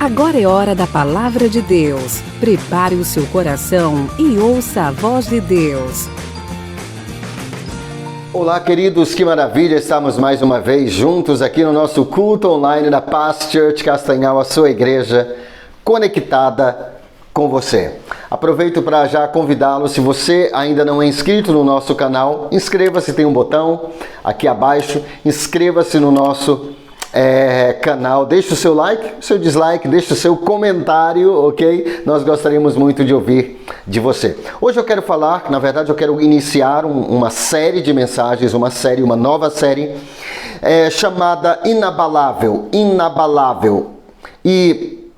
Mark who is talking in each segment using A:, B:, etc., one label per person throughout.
A: Agora é hora da Palavra de Deus. Prepare o seu coração e ouça a voz de Deus.
B: Olá, queridos, que maravilha estarmos mais uma vez juntos aqui no nosso culto online da Paz Church Castanhal, a sua igreja conectada com você. Aproveito para já convidá-lo, se você ainda não é inscrito no nosso canal, inscreva-se, tem um botão aqui abaixo, inscreva-se no nosso canal, deixe o seu like, o seu dislike, deixe o seu comentário, ok? Nós gostaríamos muito de ouvir de você. Hoje eu quero falar, na verdade eu quero iniciar uma série de mensagens, uma nova série chamada Inabalável, e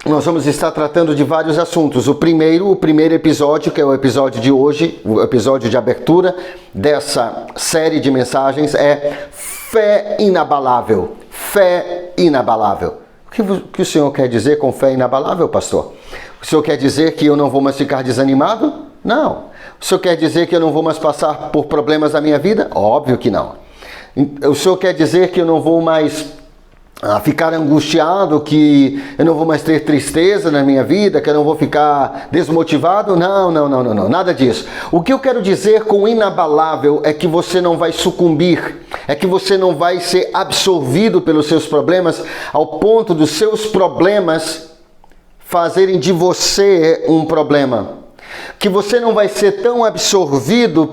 B: nós vamos estar tratando de vários assuntos. O primeiro episódio, que é o episódio de hoje, o episódio de abertura dessa série de mensagens é Fé inabalável. Fé inabalável. O que o Senhor quer dizer com fé inabalável, pastor? O Senhor quer dizer que eu não vou mais ficar desanimado? Não. O Senhor quer dizer que eu não vou mais passar por problemas na minha vida? Óbvio que não. O Senhor quer dizer que eu não vou mais ficar angustiado, que eu não vou mais ter tristeza na minha vida, que eu não vou ficar desmotivado? Não, nada disso. O que eu quero dizer com inabalável é que você não vai sucumbir, é que você não vai ser absorvido pelos seus problemas ao ponto dos seus problemas fazerem de você um problema. Que você não vai ser tão absorvido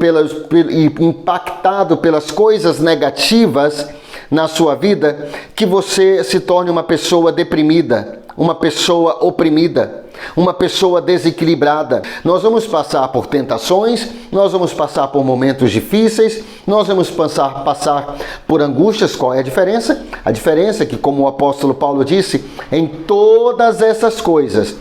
B: e impactado pelas coisas negativas na sua vida, que você se torne uma pessoa deprimida, uma pessoa oprimida, uma pessoa desequilibrada. Nós vamos passar por tentações, nós vamos passar por momentos difíceis, nós vamos passar por angústias. Qual é a diferença? A diferença é que, como o apóstolo Paulo disse, em todas essas coisas,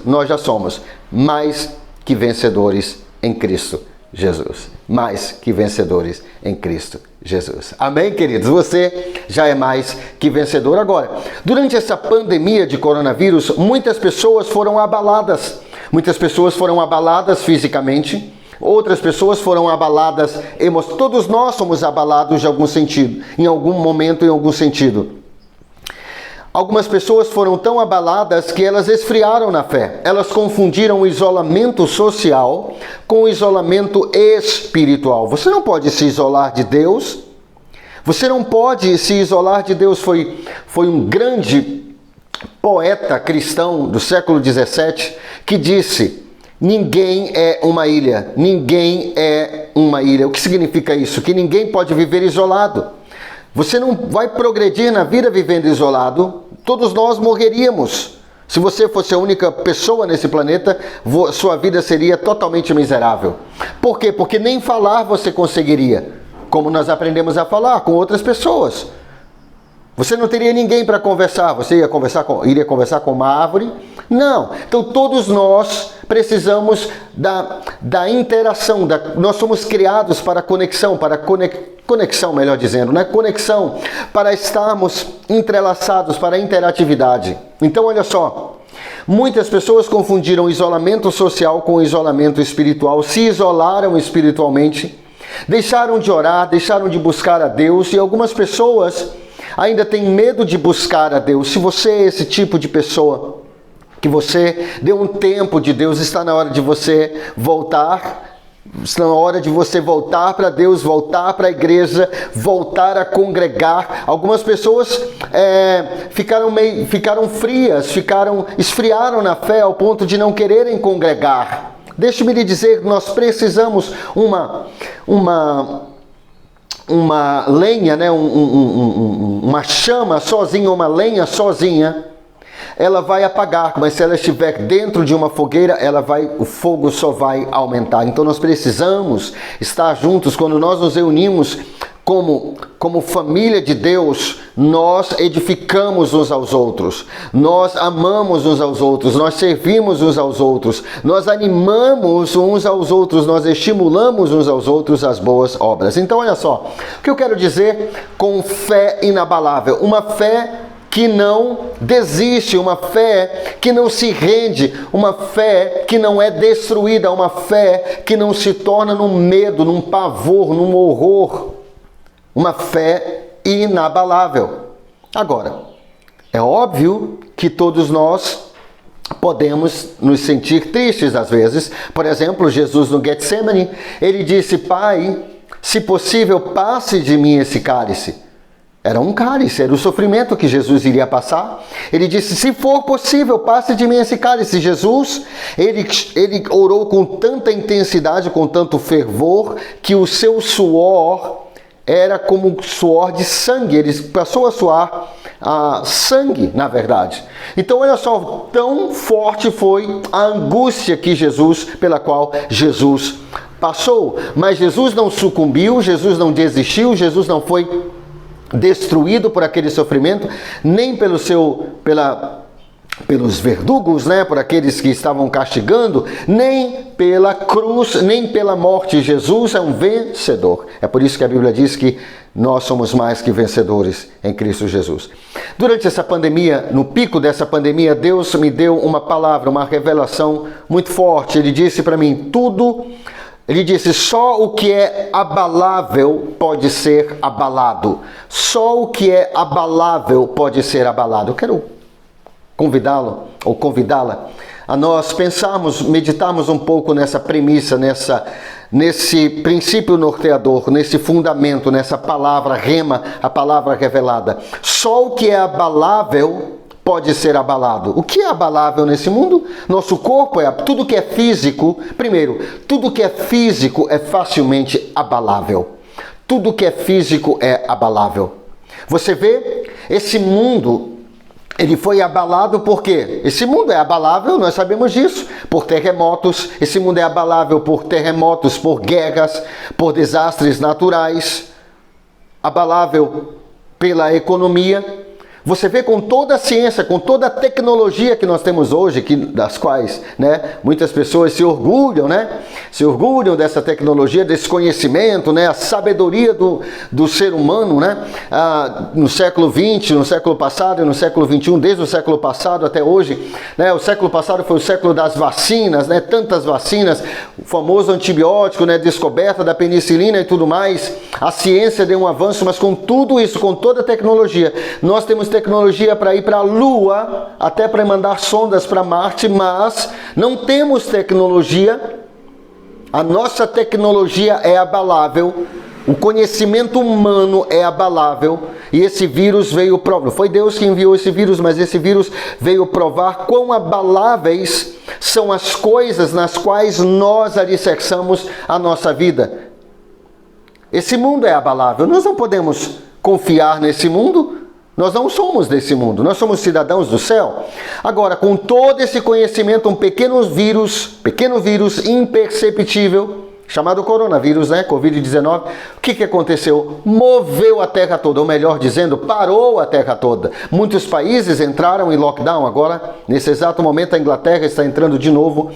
B: nós já somos mais que vencedores em Cristo Jesus. Mais que vencedores em Cristo Jesus. Amém, queridos? Você já é mais que vencedor. Agora, durante essa pandemia de coronavírus, muitas pessoas foram abaladas. Muitas pessoas foram abaladas fisicamente, outras pessoas foram abaladas emocionalmente. Todos nós somos abalados de algum sentido, em algum momento, em algum sentido. Algumas pessoas foram tão abaladas que elas esfriaram na fé. Elas confundiram o isolamento social com o isolamento espiritual. Você não pode se isolar de Deus. Você não pode se isolar de Deus. Foi um grande poeta cristão do século 17 que disse: ninguém é uma ilha. Ninguém é uma ilha. O que significa isso? Que ninguém pode viver isolado. Você não vai progredir na vida vivendo isolado. Todos nós morreríamos. Se você fosse a única pessoa nesse planeta, sua vida seria totalmente miserável. Por quê? Porque nem falar você conseguiria, como nós aprendemos a falar com outras pessoas. Você não teria ninguém para conversar. Você iria conversar com uma árvore? Não. Então todos nós precisamos da interação. Nós somos criados para conexão, melhor dizendo, né? Conexão, para estarmos entrelaçados, para a interatividade. Então olha só, muitas pessoas confundiram isolamento social com isolamento espiritual, se isolaram espiritualmente, deixaram de orar, deixaram de buscar a Deus, e algumas pessoas ainda têm medo de buscar a Deus. Se você é esse tipo de pessoa, que você deu um tempo de Deus, está na hora de você voltar. Está na hora de você voltar para Deus, voltar para a igreja, voltar a congregar. Algumas pessoas ficaram frias, esfriaram na fé ao ponto de não quererem congregar. Deixe-me lhe dizer, nós precisamos uma lenha, né? Uma chama sozinha, uma lenha sozinha, ela vai apagar, mas se ela estiver dentro de uma fogueira, o fogo só vai aumentar. Então nós precisamos estar juntos. Quando nós nos reunimos como família de Deus, nós edificamos uns aos outros, nós amamos uns aos outros, nós servimos uns aos outros, nós animamos uns aos outros, nós estimulamos uns aos outros as boas obras. Então olha só, o que eu quero dizer com fé inabalável? Uma fé que não desiste, uma fé que não se rende, uma fé que não é destruída, uma fé que não se torna num medo, num pavor, num horror, uma fé inabalável. Agora, É óbvio que todos nós podemos nos sentir tristes às vezes. Por exemplo, Jesus no Getsemane, ele disse: Pai, se possível, passe de mim esse cálice. Era um cálice, era o sofrimento que Jesus iria passar. Ele disse: se for possível, passe de mim esse cálice. Jesus, ele orou com tanta intensidade, com tanto fervor, que o seu suor era como suor de sangue. Ele passou a suar sangue, na verdade. Então, olha só, tão forte foi a angústia pela qual Jesus passou. Mas Jesus não sucumbiu, Jesus não desistiu, Jesus não foi destruído por aquele sofrimento, nem pelos verdugos, né, por aqueles que estavam castigando, nem pela cruz, nem pela morte. Jesus é um vencedor. É por isso que a Bíblia diz que nós somos mais que vencedores em Cristo Jesus. Durante essa pandemia, no pico dessa pandemia, Deus me deu uma palavra, uma revelação muito forte. Ele disse para mim, Ele disse: só o que é abalável pode ser abalado. Só o que é abalável pode ser abalado. Eu quero convidá-lo ou convidá-la a nós pensarmos, meditarmos um pouco nessa premissa, nesse princípio norteador, nesse fundamento, nessa palavra rema, a palavra revelada. Só o que é abalável pode ser abalado. O que é abalável nesse mundo? Nosso corpo tudo que é físico. Primeiro, tudo que é físico é facilmente abalável. Tudo que é físico é abalável. Você vê, esse mundo, ele foi abalado por quê? Esse mundo é abalável, nós sabemos disso, por terremotos. Esse mundo é abalável por terremotos, por guerras, por desastres naturais. Abalável pela economia. Você vê, com toda a ciência, com toda a tecnologia que nós temos hoje, das quais, né, muitas pessoas se orgulham, né? Se orgulham dessa tecnologia, desse conhecimento, né? A sabedoria do ser humano, né? No século XX, no século passado e no século XXI, desde o século passado até hoje, né? O século passado foi o século das vacinas, né? Tantas vacinas, o famoso antibiótico, né? Descoberta da penicilina e tudo mais. A ciência deu um avanço, mas com tudo isso, com toda a tecnologia, nós temos tecnologia para ir para a Lua, até para mandar sondas para Marte, mas não temos tecnologia. A nossa tecnologia é abalável, o conhecimento humano é abalável, e esse vírus veio provar. Foi Deus que enviou esse vírus, mas esse vírus veio provar quão abaláveis são as coisas nas quais nós alicerçamos a nossa vida. Esse mundo é abalável, nós não podemos confiar nesse mundo. Nós não somos desse mundo, nós somos cidadãos do céu. Agora, com todo esse conhecimento, um pequeno vírus imperceptível, chamado coronavírus, né? Covid-19, o que aconteceu? Moveu a terra toda, ou melhor dizendo, parou a terra toda. Muitos países entraram em lockdown agora. Nesse exato momento, a Inglaterra está entrando de novo,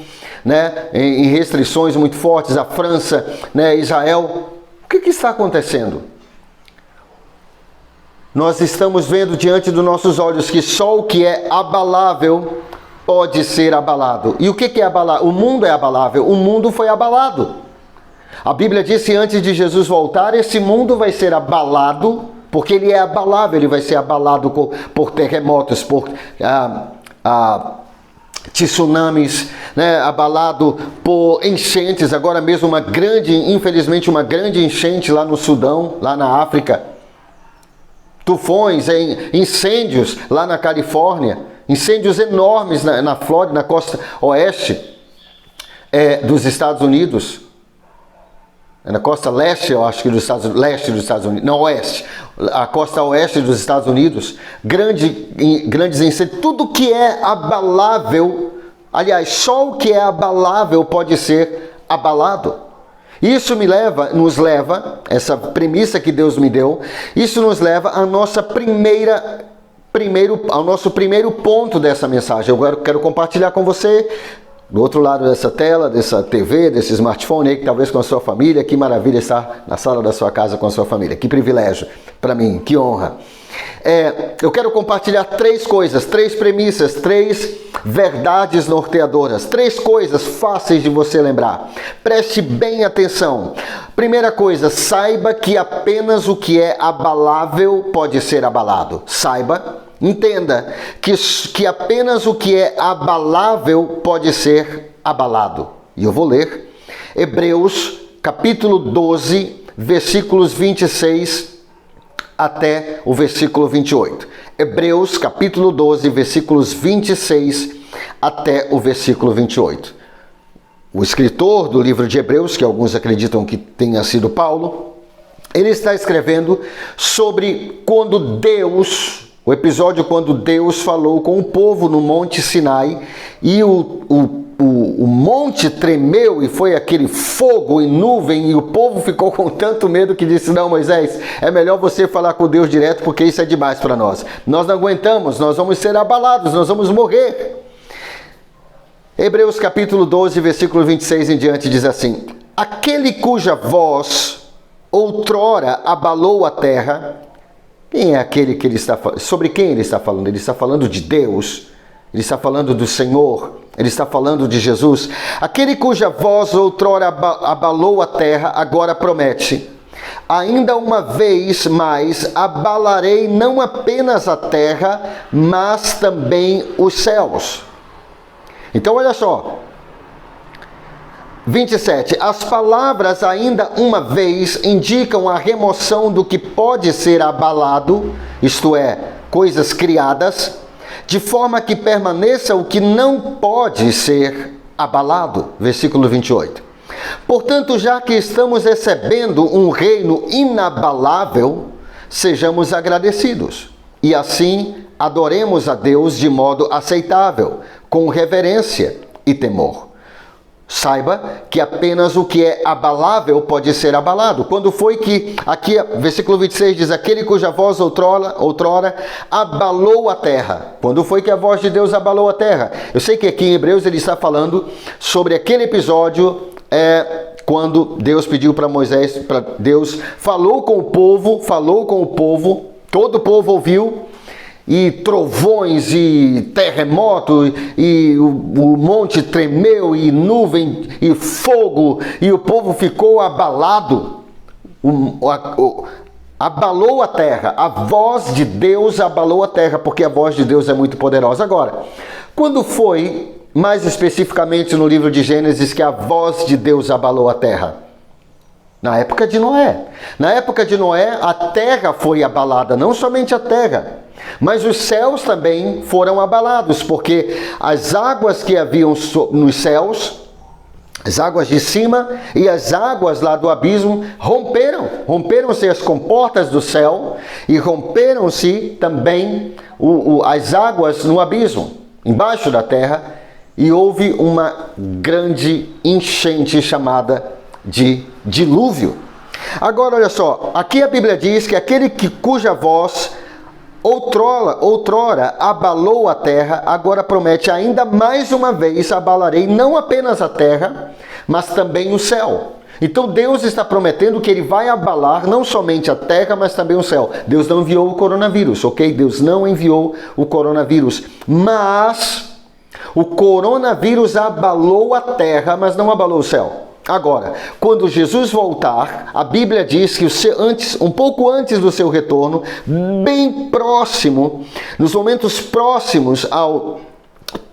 B: né, em restrições muito fortes. A França, né, Israel. O que está acontecendo? Nós estamos vendo diante dos nossos olhos que só o que é abalável pode ser abalado. E o que é abalado? O mundo é abalável. O mundo foi abalado. A Bíblia diz que antes de Jesus voltar, esse mundo vai ser abalado, porque ele é abalável. Ele vai ser abalado por terremotos, por tsunamis, né? Abalado por enchentes. Agora mesmo infelizmente uma grande enchente lá no Sudão, lá na África. Tufões, incêndios lá na Califórnia, incêndios enormes na Flórida, na costa oeste dos Estados Unidos, na costa leste, eu acho que leste dos Estados Unidos, não, oeste, a costa oeste dos Estados Unidos, grandes incêndios, tudo que é abalável, aliás, só o que é abalável pode ser abalado. Isso nos leva, essa premissa que Deus me deu, isso nos leva ao nosso primeiro ponto dessa mensagem. Eu quero compartilhar com você, do outro lado dessa tela, dessa TV, desse smartphone aí, talvez com a sua família. Que maravilha estar na sala da sua casa com a sua família. Que privilégio para mim, que honra. Eu quero compartilhar 3 coisas, 3 premissas, 3 verdades norteadoras, 3 coisas fáceis de você lembrar. Preste bem atenção. Primeira coisa, saiba que apenas o que é abalável pode ser abalado. Saiba entenda que apenas o que é abalável pode ser abalado. E eu vou ler Hebreus capítulo 12, versículos 26 até o versículo 28. Hebreus capítulo 12, versículos 26 até o versículo 28. O escritor do livro de Hebreus, que alguns acreditam que tenha sido Paulo, ele está escrevendo sobre quando Deus, o episódio quando Deus falou com o povo no Monte Sinai e o monte tremeu e foi aquele fogo e nuvem e o povo ficou com tanto medo que disse: não, Moisés, é melhor você falar com Deus direto porque isso é demais para nós. Nós não aguentamos, nós vamos ser abalados, nós vamos morrer. Hebreus capítulo 12, versículo 26 em diante diz assim: aquele cuja voz outrora abalou a terra. Quem é aquele que ele está falando? Sobre quem ele está falando? Ele está falando de Deus, ele está falando do Senhor, ele está falando de Jesus. Aquele cuja voz outrora abalou a terra, agora promete: ainda uma vez mais abalarei não apenas a terra, mas também os céus. Então olha só, 27. As palavras ainda uma vez indicam a remoção do que pode ser abalado, isto é, coisas criadas, de forma que permaneça o que não pode ser abalado. Versículo 28. Portanto, já que estamos recebendo um reino inabalável, sejamos agradecidos e assim adoremos a Deus de modo aceitável, com reverência e temor. Saiba que apenas o que é abalável pode ser abalado. Quando foi que, aqui, versículo 26 diz: aquele cuja voz outrora abalou a terra. Quando foi que a voz de Deus abalou a terra? Eu sei que aqui em Hebreus ele está falando sobre aquele episódio, quando Deus pediu para Moisés, Deus falou com o povo, todo o povo ouviu, e trovões, e terremoto, e o monte tremeu, e nuvem, e fogo, e o povo ficou abalado. Abalou a terra, a voz de Deus abalou a terra, porque a voz de Deus é muito poderosa. Agora, quando foi, mais especificamente no livro de Gênesis, que a voz de Deus abalou a terra? Na época de Noé. Na época de Noé, a terra foi abalada, não somente a terra, mas os céus também foram abalados, porque as águas que haviam nos céus, as águas de cima e as águas lá do abismo romperam-se as comportas do céu e romperam-se também as águas no abismo, embaixo da terra, e houve uma grande enchente chamada de dilúvio. Agora olha só, aqui a Bíblia diz que aquele cuja voz outrora abalou a terra, agora promete: ainda mais uma vez abalarei não apenas a terra, mas também o céu. Então Deus está prometendo que ele vai abalar não somente a terra, mas também o céu. Deus não enviou o coronavírus, ok? Deus não enviou o coronavírus, mas o coronavírus abalou a terra, mas não abalou o céu. Agora, quando Jesus voltar, a Bíblia diz que um pouco antes do seu retorno, bem próximo, nos momentos próximos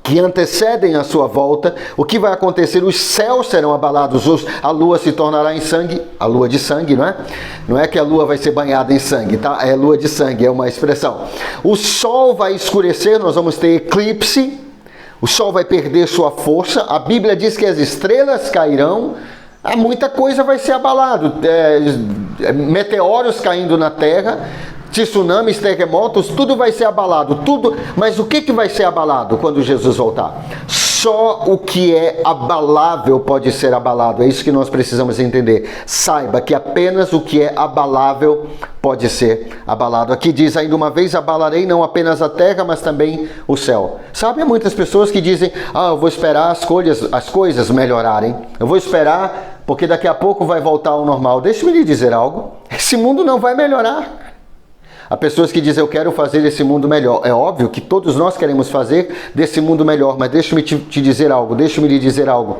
B: que antecedem a sua volta, o que vai acontecer? Os céus serão abalados, a lua se tornará em sangue, a lua de sangue, não é? Não é que a lua vai ser banhada em sangue, tá? É lua de sangue, é uma expressão. O sol vai escurecer, nós vamos ter eclipse. O sol vai perder sua força, a Bíblia diz que as estrelas cairão, muita coisa vai ser abalado, meteoros caindo na terra, tsunamis, terremotos, tudo vai ser abalado, tudo. Mas o que vai ser abalado quando Jesus voltar? Só o que é abalável pode ser abalado, é isso que nós precisamos entender. Saiba que apenas o que é abalável pode ser abalado. Aqui diz: ainda uma vez abalarei não apenas a terra, mas também o céu. Sabe, há muitas pessoas que dizem: eu vou esperar as coisas melhorarem, eu vou esperar porque daqui a pouco vai voltar ao normal. Deixa-me lhe dizer algo, esse mundo não vai melhorar. Há pessoas que dizem: eu quero fazer esse mundo melhor. É óbvio que todos nós queremos fazer desse mundo melhor, mas deixa-me lhe dizer algo.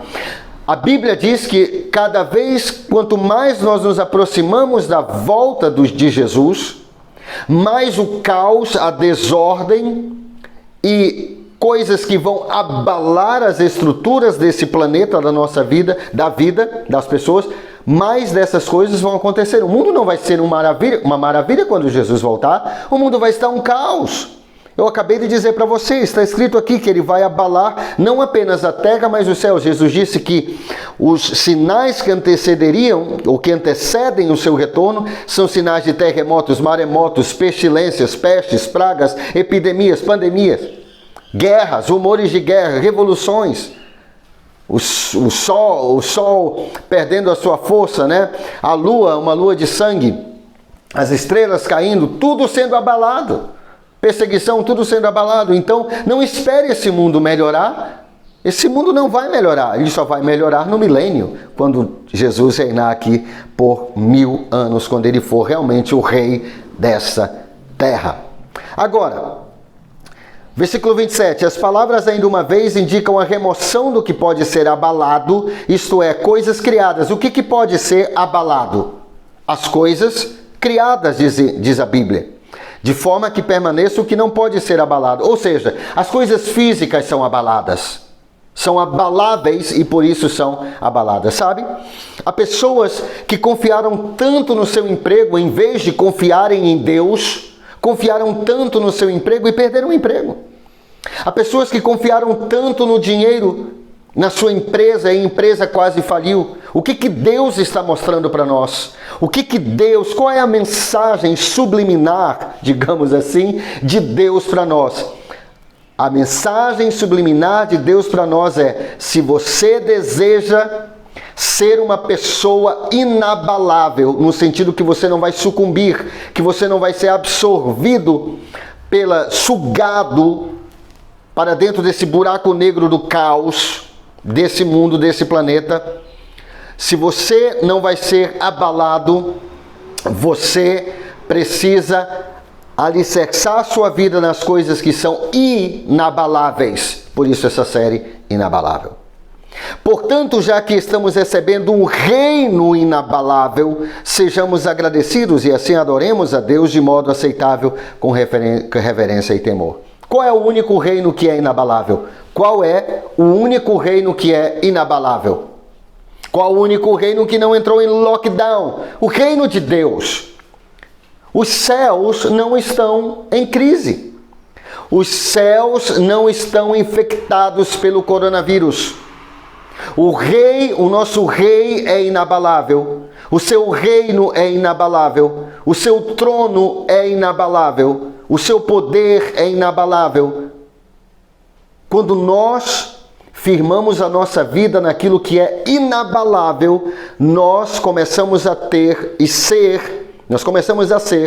B: A Bíblia diz que cada vez, quanto mais nós nos aproximamos da volta de Jesus, mais o caos, a desordem e coisas que vão abalar as estruturas desse planeta, da nossa vida, da vida das pessoas, mais dessas coisas vão acontecer. O mundo não vai ser uma maravilha quando Jesus voltar, o mundo vai estar um caos. Eu acabei de dizer para você, está escrito aqui que ele vai abalar não apenas a terra, mas os céus. Jesus disse que os sinais que antecederiam, ou que antecedem o seu retorno, são sinais de terremotos, maremotos, pestilências, pestes, pragas, epidemias, pandemias, guerras, rumores de guerra, revoluções. O sol perdendo a sua força, né? A lua, uma lua de sangue, as estrelas caindo, tudo sendo abalado. Perseguição, tudo sendo abalado. Então, não espere esse mundo melhorar. Esse mundo não vai melhorar. Ele só vai melhorar no milênio, quando Jesus reinar aqui por 1000 anos, quando ele for realmente o rei dessa terra. Agora, versículo 27. As palavras ainda uma vez indicam a remoção do que pode ser abalado, isto é, coisas criadas. O que pode ser abalado? As coisas criadas, diz a Bíblia. De forma que permaneça o que não pode ser abalado. Ou seja, as coisas físicas são abaladas. São abaláveis e por isso são abaladas, sabe? Há pessoas que confiaram tanto no seu emprego, em vez de confiarem em Deus, confiaram tanto no seu emprego e perderam o emprego. Há pessoas que confiaram tanto no dinheiro, na sua empresa, e a empresa quase faliu. O que Deus está mostrando para nós? Qual é a mensagem subliminar, digamos assim, de Deus para nós? A mensagem subliminar de Deus para nós é: se você deseja ser uma pessoa inabalável, no sentido que você não vai sucumbir, que você não vai ser absorvido, sugado para dentro desse buraco negro do caos, desse mundo, desse planeta, se você não vai ser abalado, você precisa alicerçar sua vida nas coisas que são inabaláveis. Por isso essa série Inabalável. Portanto, já que estamos recebendo um reino inabalável, sejamos agradecidos e assim adoremos a Deus de modo aceitável, com reverência e temor. Qual é o único reino que é inabalável? Qual é o único reino que é inabalável? Qual o único reino que não entrou em lockdown? O reino de Deus. Os céus não estão em crise. Os céus não estão infectados pelo coronavírus. O nosso rei é inabalável. O seu reino é inabalável. O seu trono é inabalável. O seu poder é inabalável. Quando nós firmamos a nossa vida naquilo que é inabalável, nós começamos a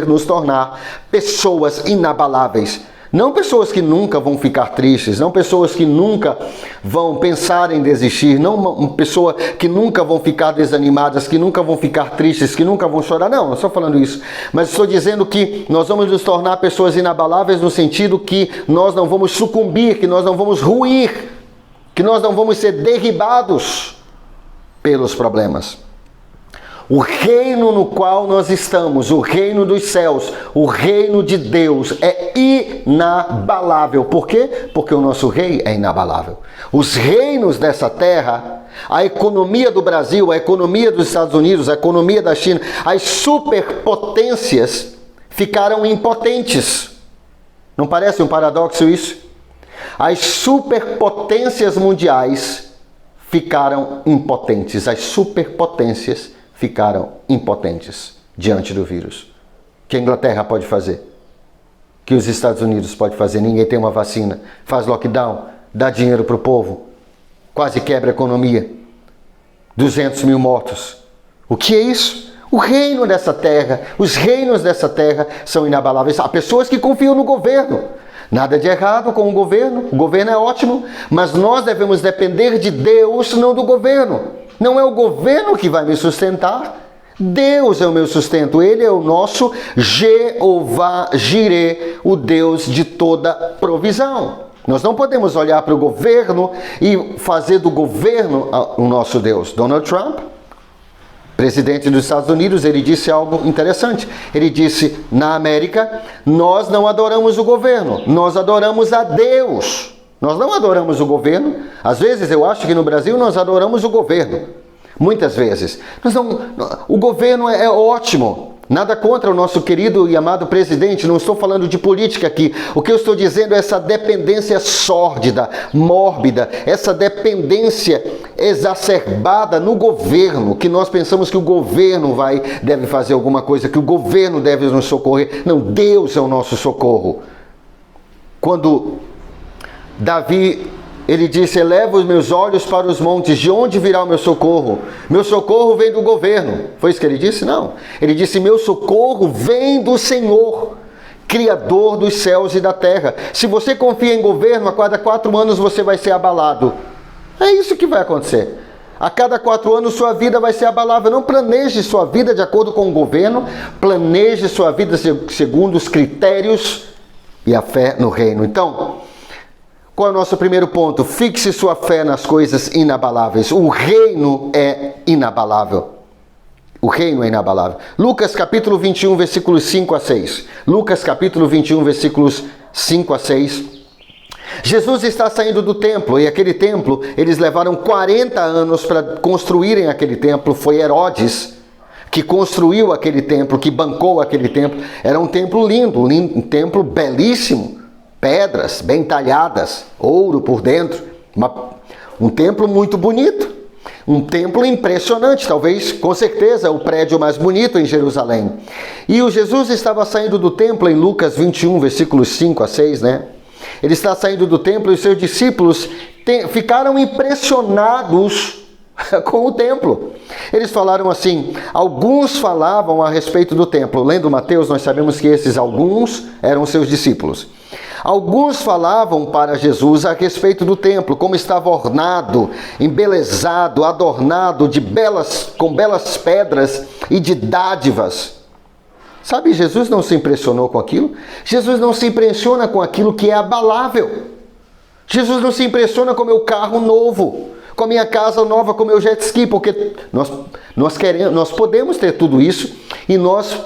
B: nos tornar pessoas inabaláveis. Não pessoas que nunca vão ficar tristes, não pessoas que nunca vão pensar em desistir, não uma pessoa que nunca vão ficar desanimadas, que nunca vão ficar tristes, que nunca vão chorar. Não estou falando isso. Mas estou dizendo que nós vamos nos tornar pessoas inabaláveis no sentido que nós não vamos sucumbir, que nós não vamos ruir, que nós não vamos ser derribados pelos problemas. O reino no qual nós estamos, o reino dos céus, o reino de Deus é inabalável. Por quê? Porque o nosso rei é inabalável. Os reinos dessa terra, a economia do Brasil, a economia dos Estados Unidos, a economia da China, as superpotências ficaram impotentes. Não parece um paradoxo isso? As superpotências mundiais ficaram impotentes. As superpotências ficaram impotentes diante do vírus. O que a Inglaterra pode fazer? O que os Estados Unidos pode fazer? Ninguém tem uma vacina. Faz lockdown, dá dinheiro para o povo, quase quebra a economia. 200 mil mortos. O que é isso? O reino dessa terra, os reinos dessa terra são inabaláveis. Há pessoas que confiam no governo. Nada de errado com o governo é ótimo, mas nós devemos depender de Deus, não do governo. Não é o governo que vai me sustentar, Deus é o meu sustento. Ele é o nosso Jeová Jireh, o Deus de toda provisão. Nós não podemos olhar para o governo e fazer do governo o nosso Deus. Donald Trump presidente dos Estados Unidos, ele disse algo interessante. Ele disse, na América, nós não adoramos o governo, nós adoramos a Deus. Nós não adoramos o governo. Às vezes eu acho que no Brasil nós adoramos o governo. Muitas vezes. O governo é ótimo. Nada contra o nosso querido e amado presidente, não estou falando de política aqui. O que eu estou dizendo é essa dependência sórdida, mórbida, essa dependência exacerbada no governo, que nós pensamos que o governo deve fazer alguma coisa, que o governo deve nos socorrer. Não, Deus é o nosso socorro. Quando Davi, ele disse, eleva os meus olhos para os montes, de onde virá o meu socorro? Meu socorro vem do governo. Foi isso que ele disse? Não. Ele disse, meu socorro vem do Senhor, Criador dos céus e da terra. Se você confia em governo, a cada 4 anos você vai ser abalado. É isso que vai acontecer. A cada 4 anos sua vida vai ser abalável. Não planeje sua vida de acordo com o governo, planeje sua vida segundo os critérios e a fé no reino. Então, qual é o nosso primeiro ponto? Fixe sua fé nas coisas inabaláveis. O reino é inabalável. O reino é inabalável. Lucas capítulo 21, versículos 5 a 6. Lucas capítulo 21, versículos 5 a 6. Jesus está saindo do templo, e aquele templo, eles levaram 40 anos para construírem aquele templo. Foi Herodes que construiu aquele templo, que bancou aquele templo. Era um templo lindo, um templo belíssimo. Pedras bem talhadas, ouro por dentro, um templo muito bonito, um templo impressionante, talvez, com certeza, o prédio mais bonito em Jerusalém. E o Jesus estava saindo do templo em Lucas 21, versículos 5 a 6, né? Ele está saindo do templo e os seus discípulos ficaram impressionados com o templo. Eles falaram assim, alguns falavam a respeito do templo. Lendo Mateus, nós sabemos que esses alguns eram seus discípulos. Alguns falavam para Jesus a respeito do templo, como estava ornado, embelezado, adornado com belas pedras e de dádivas. Sabe, Jesus não se impressionou com aquilo. Jesus não se impressiona com aquilo que é abalável. Jesus não se impressiona com o meu carro novo, com a minha casa nova, com o meu jet ski, porque nós podemos ter tudo isso e nós...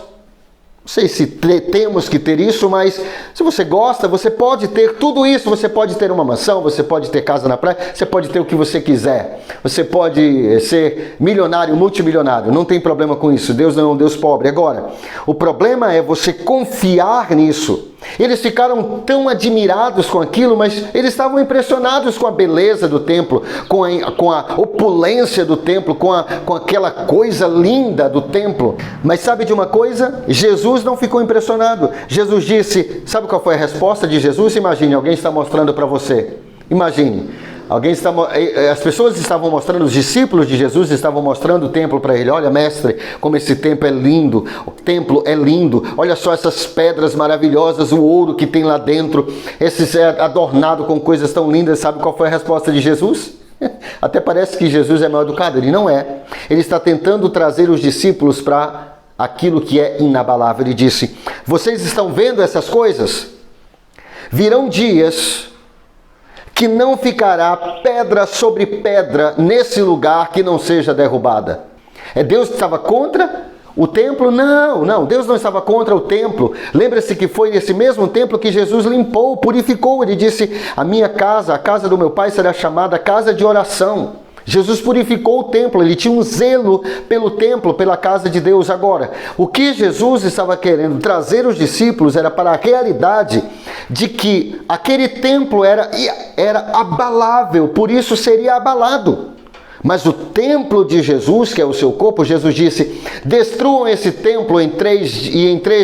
B: Não sei se temos que ter isso, mas se você gosta, você pode ter tudo isso. Você pode ter uma mansão, você pode ter casa na praia, você pode ter o que você quiser. Você pode ser milionário, multimilionário. Não tem problema com isso. Deus não é um Deus pobre. Agora, o problema é você confiar nisso. Eles ficaram tão admirados com aquilo, mas eles estavam impressionados com a beleza do templo, com a opulência do templo, com aquela coisa linda do templo. Mas sabe de uma coisa? Jesus não ficou impressionado. Jesus disse, sabe qual foi a resposta de Jesus? Imagine, alguém está mostrando para você. Imagine. As pessoas estavam mostrando, os discípulos de Jesus estavam mostrando o templo para ele. Olha, mestre, como esse templo é lindo. O templo é lindo. Olha só essas pedras maravilhosas, o ouro que tem lá dentro. Esse é adornado com coisas tão lindas. Sabe qual foi a resposta de Jesus? Até parece que Jesus é mal educado. Ele não é. Ele está tentando trazer os discípulos para aquilo que é inabalável. Ele disse, vocês estão vendo essas coisas? Virão dias que não ficará pedra sobre pedra nesse lugar que não seja derrubada. É Deus que estava contra o templo? Não, Deus não estava contra o templo. Lembra-se que foi nesse mesmo templo que Jesus limpou, purificou. Ele disse, a minha casa, a casa do meu pai será chamada casa de oração. Jesus purificou o templo, ele tinha um zelo pelo templo, pela casa de Deus. Agora, o que Jesus estava querendo trazer os discípulos era para a realidade de que aquele templo era abalável, por isso seria abalado. Mas o templo de Jesus, que é o seu corpo, Jesus disse, destruam esse templo em 3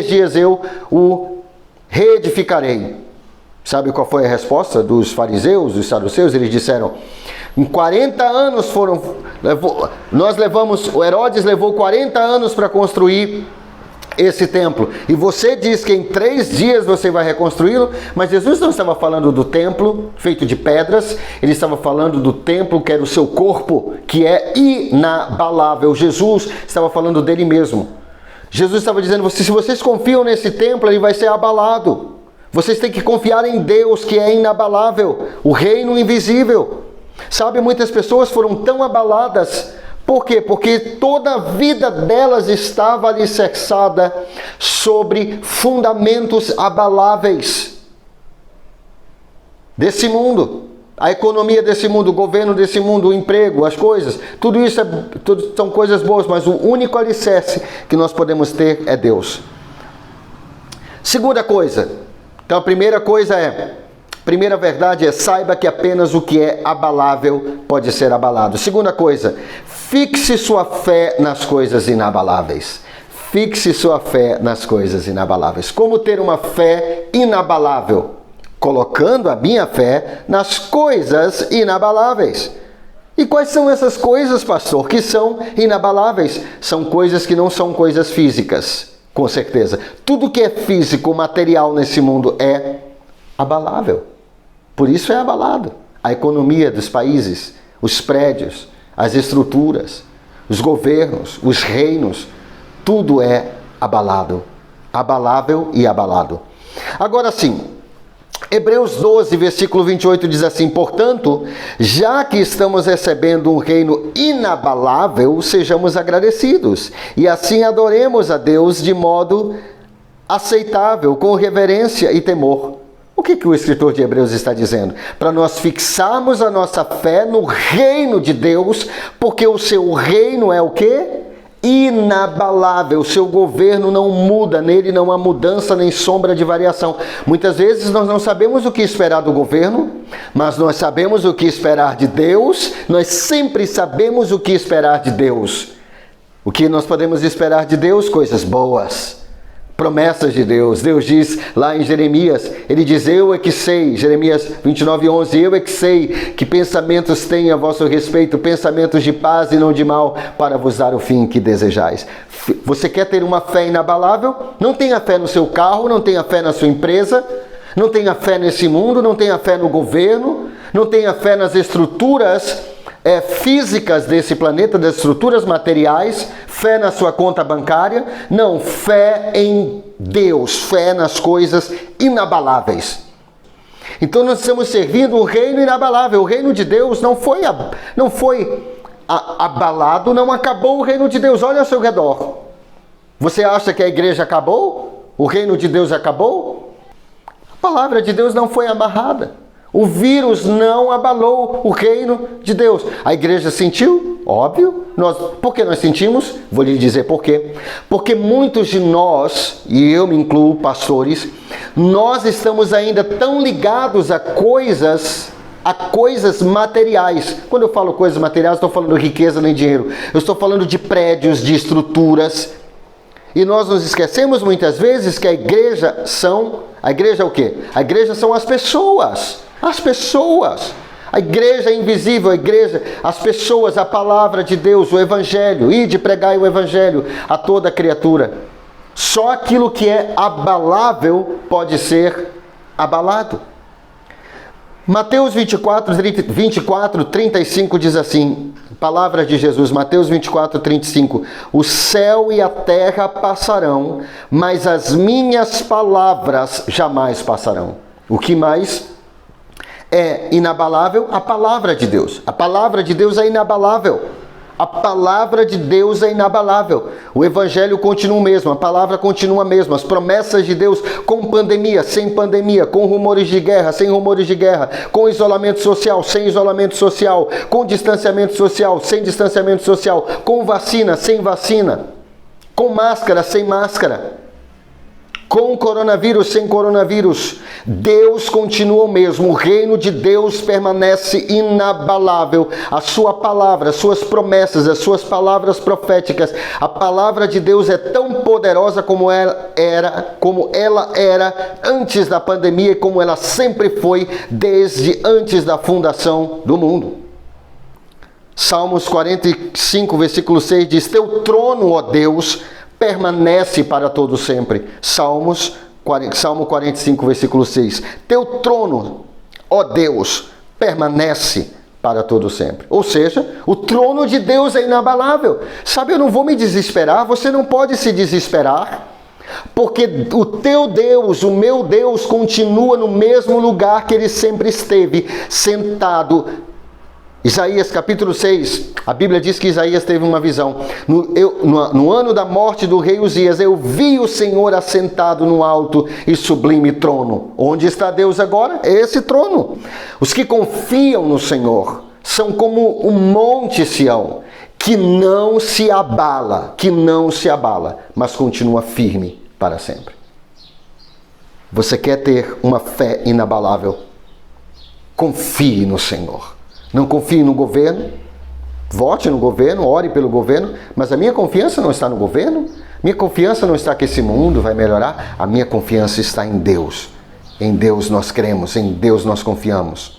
B: dias eu o reedificarei. Sabe qual foi a resposta dos fariseus, dos saduceus? Eles disseram, em 40 anos o Herodes levou 40 anos para construir esse templo. E você diz que em 3 dias você vai reconstruí-lo, mas Jesus não estava falando do templo feito de pedras, ele estava falando do templo que era o seu corpo, que é inabalável. Jesus estava falando dele mesmo. Jesus estava dizendo, se vocês confiam nesse templo, ele vai ser abalado. Vocês têm que confiar em Deus, que é inabalável, o reino invisível. Sabe, muitas pessoas foram tão abaladas Por quê? Porque toda a vida delas estava alicerçada sobre fundamentos abaláveis desse mundo. A economia desse mundo, o governo desse mundo, o emprego, as coisas, tudo isso são coisas boas, mas o único alicerce que nós podemos ter é Deus. Segunda coisa, então a primeira verdade é: saiba que apenas o que é abalável pode ser abalado. Segunda coisa, fixe sua fé nas coisas inabaláveis. Fixe sua fé nas coisas inabaláveis. Como ter uma fé inabalável? Colocando a minha fé nas coisas inabaláveis. E quais são essas coisas, pastor, que são inabaláveis? São coisas que não são coisas físicas, com certeza. Tudo que é físico, material nesse mundo é abalável. Por isso é abalado. A economia dos países, os prédios, as estruturas, os governos, os reinos, tudo é abalado. Abalável e abalado. Agora sim, Hebreus 12, versículo 28 diz assim: portanto, já que estamos recebendo um reino inabalável, sejamos agradecidos, e assim adoremos a Deus de modo aceitável, com reverência e temor. O que o escritor de Hebreus está dizendo? Para nós fixarmos a nossa fé no reino de Deus, porque o seu reino é o quê? Inabalável. O seu governo não muda, nele não há mudança nem sombra de variação. Muitas vezes nós não sabemos o que esperar do governo, mas nós sabemos o que esperar de Deus. Nós sempre sabemos o que esperar de Deus. O que nós podemos esperar de Deus? Coisas boas, promessas de Deus. Deus diz lá em Jeremias, ele diz: eu é que sei, Jeremias 29:11, eu é que sei que pensamentos tenho a vosso respeito, pensamentos de paz e não de mal, para vos dar o fim que desejais. Você quer ter uma fé inabalável? Não tenha fé no seu carro, não tenha fé na sua empresa, não tenha fé nesse mundo, não tenha fé no governo, não tenha fé nas estruturas físicas desse planeta, das estruturas materiais, fé na sua conta bancária. Não, fé em Deus, fé nas coisas inabaláveis. Então nós estamos servindo o reino inabalável. O reino de Deus não foi abalado, não acabou o reino de Deus. Olha ao seu redor. Você acha que a igreja acabou? O reino de Deus acabou? A palavra de Deus não foi amarrada. O vírus não abalou o reino de Deus. A igreja sentiu? Óbvio. Por que nós sentimos? Vou lhe dizer por quê. Porque muitos de nós, e eu me incluo, pastores, nós estamos ainda tão ligados a coisas materiais. Quando eu falo coisas materiais, estou falando de riqueza nem dinheiro. Eu estou falando de prédios, de estruturas. E nós nos esquecemos muitas vezes que a igreja é o quê? A igreja são as pessoas. As pessoas. A igreja é invisível, as pessoas, a palavra de Deus, o evangelho. Ide pregai o evangelho a toda criatura. Só aquilo que é abalável pode ser abalado. Mateus 24, 35 diz assim, palavras de Jesus, Mateus 24, 35, o céu e a terra passarão, mas as minhas palavras jamais passarão. O que mais é inabalável? A palavra de Deus. A palavra de Deus é inabalável. A palavra de Deus é inabalável. O evangelho continua o mesmo, a palavra continua a mesma. As promessas de Deus, com pandemia, sem pandemia, com rumores de guerra, sem rumores de guerra, com isolamento social, sem isolamento social, com distanciamento social, sem distanciamento social, com vacina, sem vacina, com máscara, sem máscara, com coronavírus, sem coronavírus. Deus continua o mesmo. O reino de Deus permanece inabalável. A sua palavra, as suas promessas, as suas palavras proféticas. A palavra de Deus é tão poderosa como ela era antes da pandemia e como ela sempre foi desde antes da fundação do mundo. Salmos 45, versículo 6 diz: teu trono, ó Deus, permanece para todo sempre. Salmo 45, versículo 6. Teu trono, ó Deus, permanece para todo sempre. Ou seja, o trono de Deus é inabalável. Sabe, eu não vou me desesperar, você não pode se desesperar, porque o teu Deus, o meu Deus, continua no mesmo lugar que ele sempre esteve, sentado Isaías capítulo 6, a Bíblia diz que Isaías teve uma visão. No ano da morte do rei Uzias, eu vi o Senhor assentado no alto e sublime trono. Onde está Deus agora? É esse trono. Os que confiam no Senhor são como o monte Sião, que não se abala, mas continua firme para sempre. Você quer ter uma fé inabalável? Confie no Senhor. Não confie no governo, vote no governo, ore pelo governo, mas a minha confiança não está no governo, minha confiança não está que esse mundo vai melhorar, a minha confiança está em Deus. Em Deus nós cremos, em Deus nós confiamos.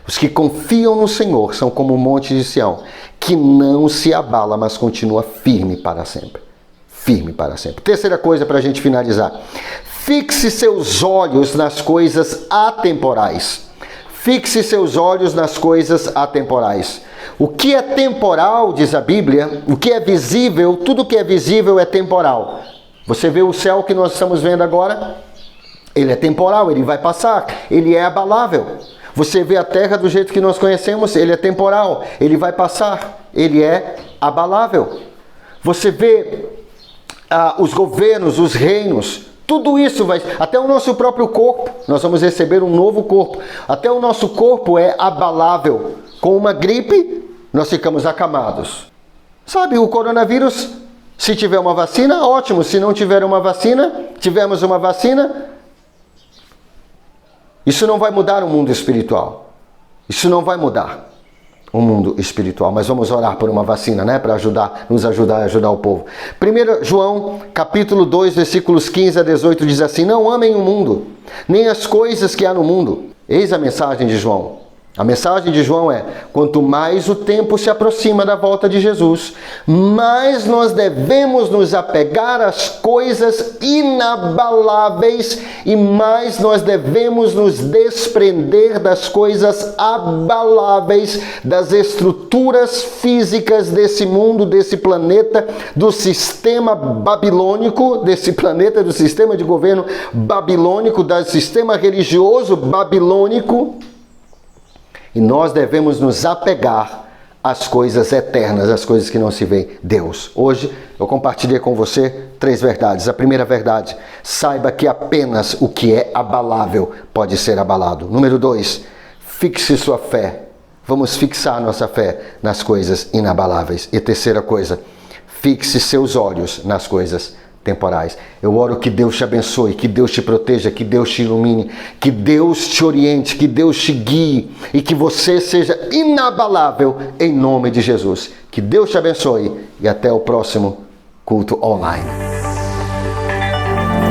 B: Os que confiam no Senhor são como o monte de Sião, que não se abala, mas continua firme para sempre. Firme para sempre. Terceira coisa para a gente finalizar. Fixe seus olhos nas coisas atemporais. Fixe seus olhos nas coisas atemporais. O que é temporal, diz a Bíblia, o que é visível, tudo que é visível é temporal. Você vê o céu que nós estamos vendo agora? Ele é temporal, ele vai passar, ele é abalável. Você vê a terra do jeito que nós conhecemos, ele é temporal, ele vai passar, ele é abalável. Você vê os governos, os reinos, tudo isso vai... Até o nosso próprio corpo, nós vamos receber um novo corpo. Até o nosso corpo é abalável. Com uma gripe, nós ficamos acamados. Sabe, o coronavírus, se tiver uma vacina, ótimo. Se não tiver uma vacina, tivermos uma vacina, isso não vai mudar o mundo espiritual. Isso não vai mudar o mundo espiritual, mas vamos orar por uma vacina, né, para nos ajudar a ajudar o povo. 1 João, capítulo 2, versículos 15 a 18, diz assim: não amem o mundo, nem as coisas que há no mundo. Eis a mensagem de João. A mensagem de João é: quanto mais o tempo se aproxima da volta de Jesus, mais nós devemos nos apegar às coisas inabaláveis e mais nós devemos nos desprender das coisas abaláveis, das estruturas físicas desse mundo, desse planeta, do sistema babilônico, desse planeta, do sistema de governo babilônico, do sistema religioso babilônico. E nós devemos nos apegar às coisas eternas, às coisas que não se veem. Deus. Hoje eu compartilhei com você 3 verdades. A primeira verdade: saiba que apenas o que é abalável pode ser abalado. Número 2, fixe sua fé. Vamos fixar nossa fé nas coisas inabaláveis. E terceira coisa, fixe seus olhos nas coisas temporais. Eu oro que Deus te abençoe, que Deus te proteja, que Deus te ilumine, que Deus te oriente, que Deus te guie e que você seja inabalável em nome de Jesus. Que Deus te abençoe e até o próximo culto online.